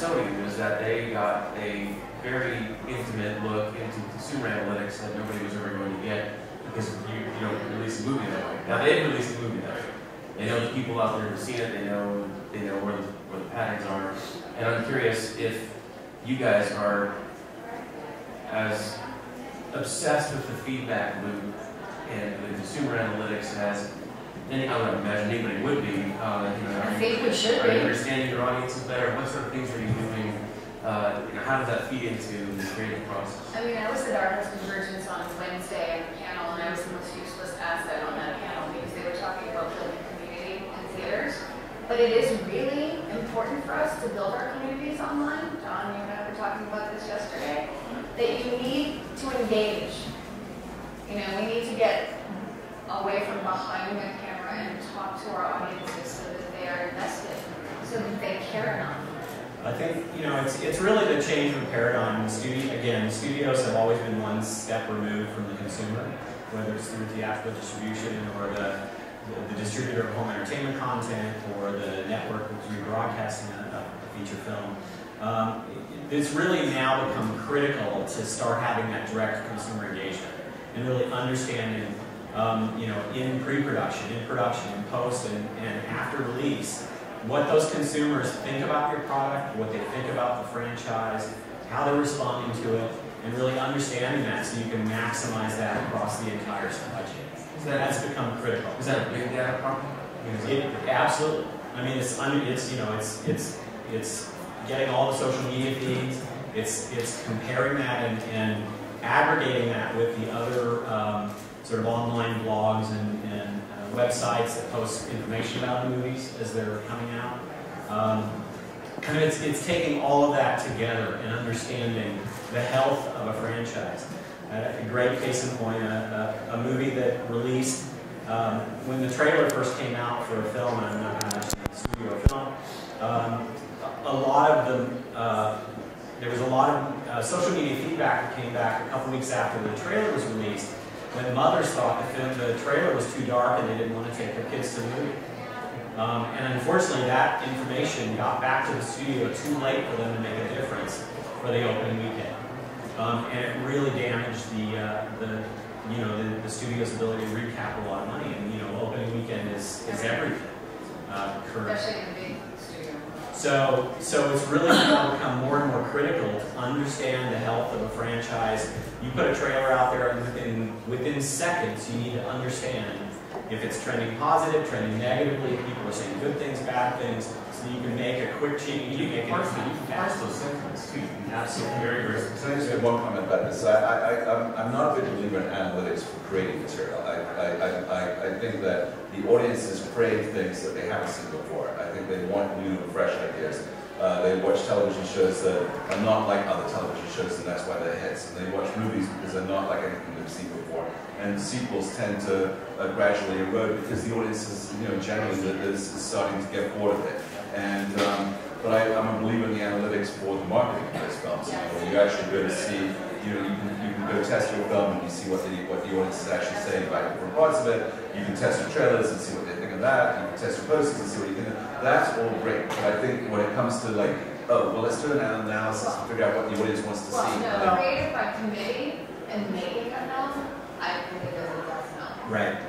Sony was that they got a very intimate look into consumer analytics that nobody was ever going to get because you don't release a movie that way. Now they didn't release a movie that way. They know the people out there who've seen it. They know where the patterns are. And I'm curious if you guys are as obsessed with the feedback loop and the consumer analytics as I would imagine anybody would be. I think we should be. Are you understanding your audiences better? What sort of things are you doing? How does that feed into the creative process? I mean, I was at Artist Convergence on Wednesday on a panel, and I was the most useless asset on that panel because they were talking about building community in theaters. But it is really important for us to build our communities online. Don, you and I were talking about this yesterday. That you need to engage. We need to get away from behind the camera and talk to our audiences so that they are invested, so that they care enough. I think, it's really the change of paradigm. Studios have always been one step removed from the consumer, whether it's through theatrical distribution or the distributor of home entertainment content or the network that's rebroadcasting a feature film. It's really now become critical to start having that direct consumer engagement and really understanding, in pre-production, in production, in post, and after release, what those consumers think about your product, what they think about the franchise, how they're responding to it, and really understanding that so you can maximize that across the entire budget. That's become critical. Is that a big data problem? Absolutely. I mean, it's getting all the social media feeds. It's comparing that and aggregating that with the other sort of online blogs and websites that post information about the movies as they're coming out. It's taking all of that together and understanding the health of a franchise. A great case in point, a movie that released when the trailer first came out for a film, and I'm not going to mention the studio film, a lot of them, there was a lot of social media feedback that came back a couple weeks after the trailer was released, when mothers thought the trailer was too dark and they didn't want to take their kids to the movie. And unfortunately, that information got back to the studio too late for them to make a difference for the opening weekend. And it really damaged the studio's ability to recap a lot of money. And opening weekend is everything. Especially in a big studio. So it's really now become more and more critical to understand the health of a franchise. You put a trailer out there, and within seconds, you need to understand if it's trending positive, trending negatively, if people are saying good things, bad things, so you can make a quick change. You can parse those sentiments too. Absolutely, very, very. So I just have one comment about this. I'm not a big believer in analytics for creating material. I think that the audiences crave things that they haven't seen before. I think they want new, fresh ideas. They watch television shows that are not like other television shows, and that's why they're hits. And they watch movies because they're not like anything they've seen before. And sequels tend to gradually erode because the audience is, generally is starting to get bored of it. And but I'm a believer in the analytics for the marketing of those films. You actually go to see, you can go test your film and you see what the audience is actually saying about different parts of it. You can test your trailers and see what they think of that. You can test your posters and see what you think of. That's all great. But I think when it comes to like, let's do an analysis and figure out what the audience wants to see. Created by committee and making a film, I think it does not. Right.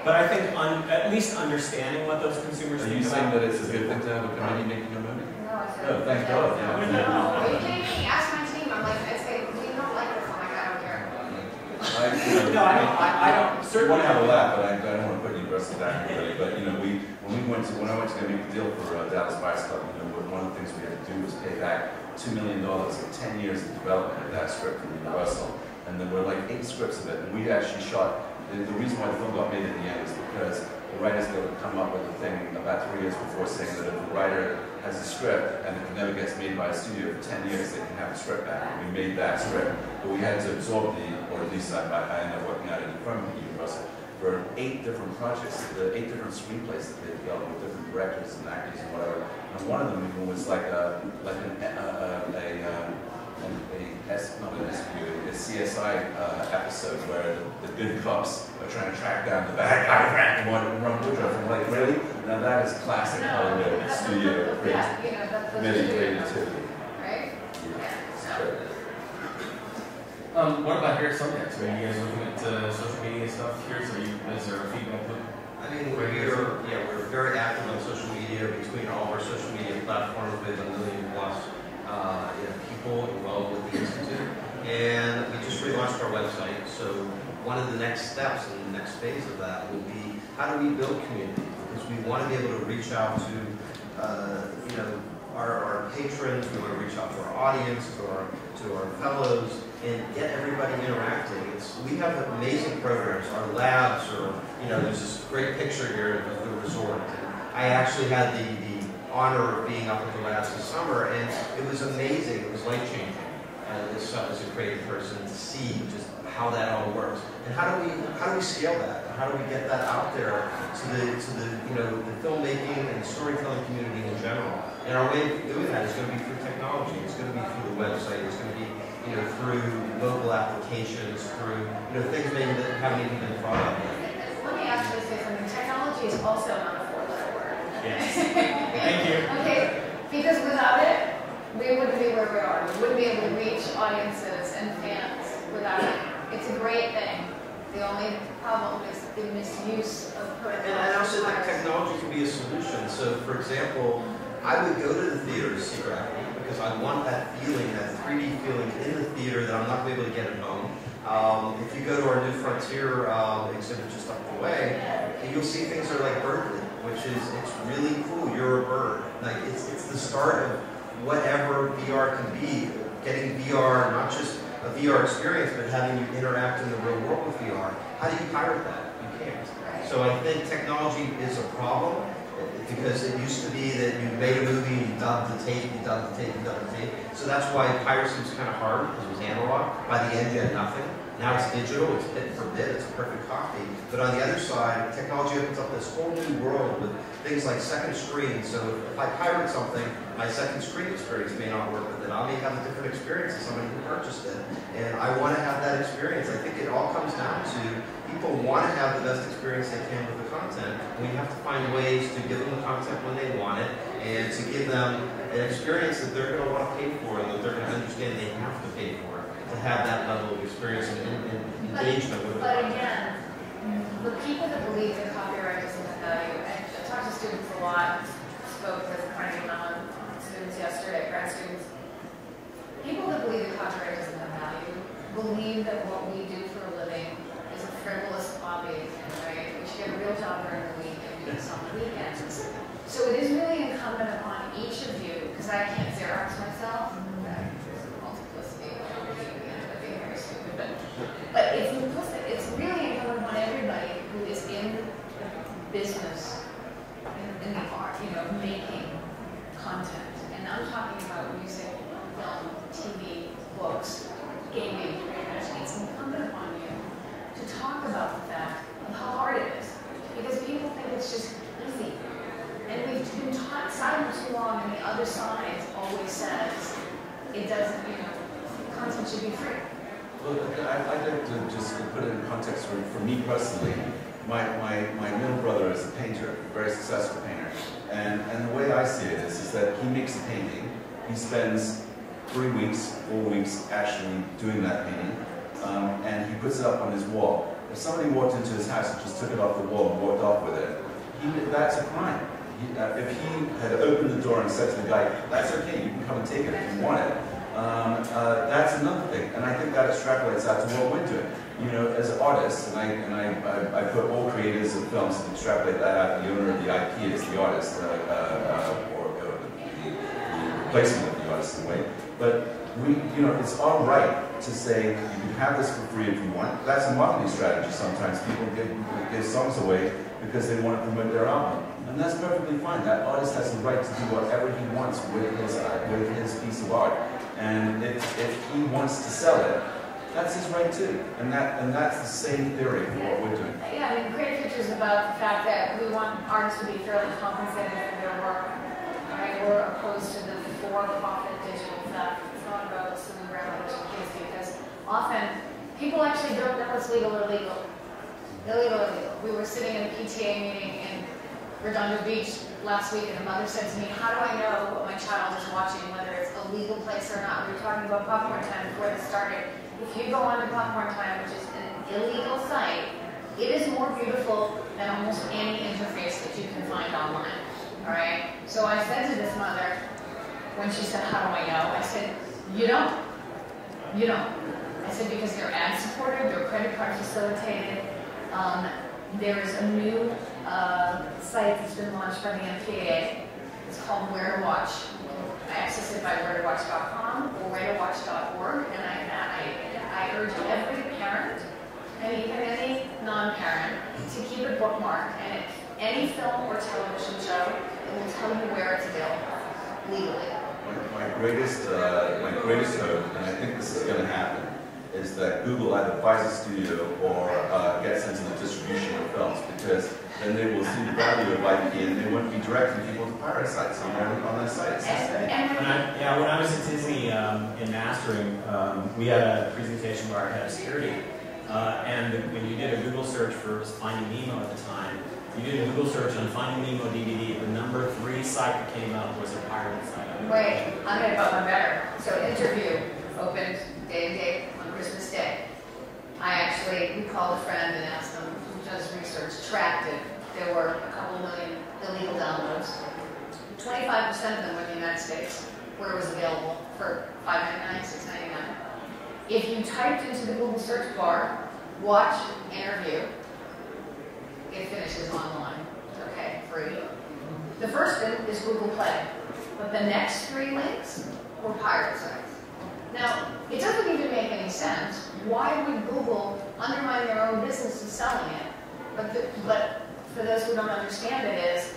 But I think at least understanding what those consumers think. Are you saying that it's a good thing to have a committee making a movie? No, thank God. No. You can't even ask my team. I'm like, I say, do you not like this? I'm like, I don't care. I don't. Certainly want to have a laugh, but I don't want to put you wrestle down everybody. But when I went to go make a deal for Dallas Buyers Club, one of the things we had to do was pay back $2 million in 10 years of development of that script from Universal, and there were like 8 scripts of it, and we actually shot. The reason why the film got made at the end is because the writers got to come up with a thing about 3 years before saying that if a writer has a script and it never gets made by a studio for 10 years, they can have the script back. And we made that script, but we had to absorb or at least I ended up working out in front of Universal for 8 different projects, the 8 different screenplays that they developed with different directors and actors and whatever. And one of them even was like a CSI episode where the good cops are trying to track down the bad guy and want to run Woodruff. I'm like, really? Now that is classic Hollywood studio creativity. What about here at Sundance? Are you guys looking at social media stuff here? So is there a feedback loop? I mean, we're very active on social media. Between all of our social media platforms, we have 1 million plus people involved with the Institute. And we just relaunched our website. So one of the next steps and the next phase of that will be, how do we build community? Because we want to be able to reach out to our patrons, we want to reach out to our audience, to our fellows, and get everybody interacting. We have amazing programs. Our labs are, there's this great picture here of the resort. I actually had the honor of being up at the labs this summer, and it was amazing. It was life-changing as a creative person to see just how that all works. And how do we scale that? How do we get that out there to the filmmaking and storytelling community in general? And our way of doing that is going to be through technology. It's going to be through the website. It's going to be through mobile applications, through things maybe that haven't even been thought of yet. Let me ask you to say something. Technology is also not a four-letter word. Yes. Thank you. Okay, because without it, we wouldn't be where we are. We wouldn't be able to reach audiences and fans without it. It's a great thing. The only problem is the misuse of it. And I also think technology can be a solution. So, for example, I would go to the theater to see Gravity because I want that feeling, that 3D feeling in the theater that I'm not going to be able to get at home. If you go to our New Frontier exhibit just up the way, you'll see things that are like Birdly, which is, it's really cool. You're a bird. Like it's the start of whatever VR can be. Getting VR, not just a VR experience, but having you interact in the real world with VR. How do you pirate that? You can't. So I think technology is a problem because it used to be that you made a movie, you dubbed the tape, you dubbed the tape, you dubbed the tape. So that's why piracy was kind of hard because it was analog. By the end, you had nothing. Now it's digital, it's bit for bit, it's a perfect copy. But on the other side, technology opens up this whole new world with things like second screen. So if I pirate something, my second screen experience may not work with it. I may have a different experience than somebody who purchased it. And I want to have that experience. I think it all comes down to people want to have the best experience they can with the content. And we have to find ways to give them the content when they want it and to give them an experience that they're going to want to pay for and that they're going to understand they have to pay for to have that level of experience and engagement with it. But again, the people that believe that copyright doesn't have value, and I talked to students a lot, spoke with Carnegie Mellon students yesterday, grad students. People that believe that copyright doesn't have value believe that what we do for a living is a frivolous hobby, right? We should get a real job during the week and do this on the weekends. So it is really incumbent upon each of you, because I can't Xerox myself, multiplicity, but it's implicit. It's really incumbent on everybody who is in the business, in the art, making content. And I'm talking about music, film, TV, books, gaming, it's incumbent upon you to talk about the fact of how hard it is. Because people think it's just easy. And we've been taught silent too long, and the other side always says it doesn't, content should be free. Well, I'd like to just put it in context for me personally. My middle brother is a painter, a very successful painter. And the way I see it is that he makes a painting. He spends 3 weeks, 4 weeks actually doing that painting. And he puts it up on his wall. If somebody walked into his house and just took it off the wall and walked off with it, that's a crime. If he had opened the door and said to the guy, that's okay, you can come and take it if you want it, that's another thing. And I think that extrapolates out to what we're doing. As artists, and I put all creators of films and extrapolate that out. The owner of the IP is the artist, or the replacement of the artist in a way. But it's our right to say you can have this for free if you want. That's a marketing strategy. Sometimes people give songs away because they want to promote their album. And that's perfectly fine. That artist has the right to do whatever he wants with his piece of art. And if he wants to sell it, that's his right too. And that's the same theory for what we're doing. Yeah, CreativeFuture is about the fact that we want artists to be fairly compensated for their work. Right? We're opposed to the for-profit digital theft. It's not about suing grandmothers and kids because often people actually don't know what's legal or illegal. Illegal or legal. We were sitting in a PTA meeting in Redondo Beach last week, and a mother said to me, how do I know what my child is watching, whether it's a legal place or not? We were talking about popcorn time before this started. if you go on to Popcorn Time, which is an illegal site, it is more beautiful than almost any interface that you can find online. All right? So I said to this mother, when she said, how do I know? I said, you don't. You don't. I said, because they're ad supported, they're credit card facilitated. There is a new site that's been launched by the MPAA. It's called Where to Watch. Access it by wheretowatch.com or wheretowatch.org. And I urge every parent and even any non-parent to keep it bookmarked. And if any film or television show, it will tell you where it's available legally. My greatest hope, and I think this is going to happen, is that Google either buys a studio or gets into the distribution of films, because then they will see the value of IP and they won't be directing people to pirate sites on their sites. When I was at Disney in mastering, we had a presentation where I had security, and when you did a Google search for Finding Nemo at the time, you did a Google search on Finding Nemo DVD, the number 3 site that came up was a pirate site. Wait, I'm going to put one better. So Interview opened day and date on Christmas Day. We called a friend and asked them who does research, tracked it. There were a couple million illegal downloads. 25% of them were in the United States, where it was available for $5.99, $6.99. If you typed into the Google search bar, watch Interview, it finishes online. Okay, free. The first thing is Google Play, but the next 3 links were pirate sites. Now, it doesn't even make any sense. Why would Google undermine their own business in selling it? But for those who don't understand it is,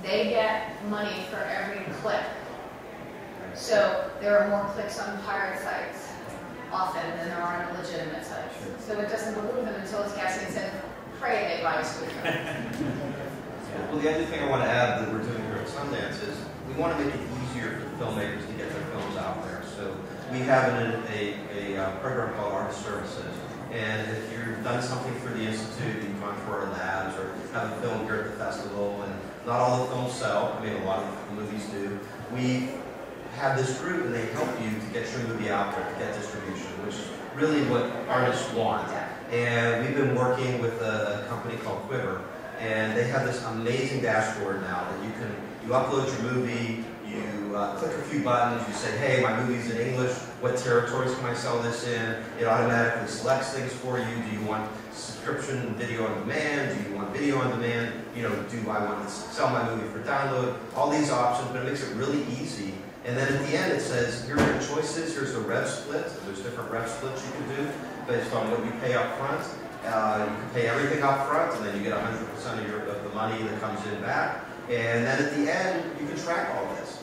they get money for every click. So there are more clicks on pirate sites often than there are on legitimate sites. So it doesn't behoove them until, as Cassian said, pray they buy a studio. Well, the other thing I want to add that we're doing here at Sundance is we want to make it easier for filmmakers to get their films out there. So we have a program called Artist Services. And if you've done something for the Institute, you've gone for our labs, or have a film here at the festival, and not all the films sell, I mean a lot of movies do, we have this group and they help you to get your movie out there, to get distribution, which is really what artists want. And we've been working with a company called Quiver, and they have this amazing dashboard now that you upload your movie, you click a few buttons, you say, hey, my movie's in English, what territories can I sell this in? It automatically selects things for you. Do you want subscription video on demand? Do you want video on demand? You know, do I want to sell my movie for download? All these options, but it makes it really easy. And then at the end it says, here are your choices, here's a rev split. There's different rev splits you can do based on what you pay up front. You can pay everything up front, and then you get 100% of the money that comes in back. And then at the end, you can track all this.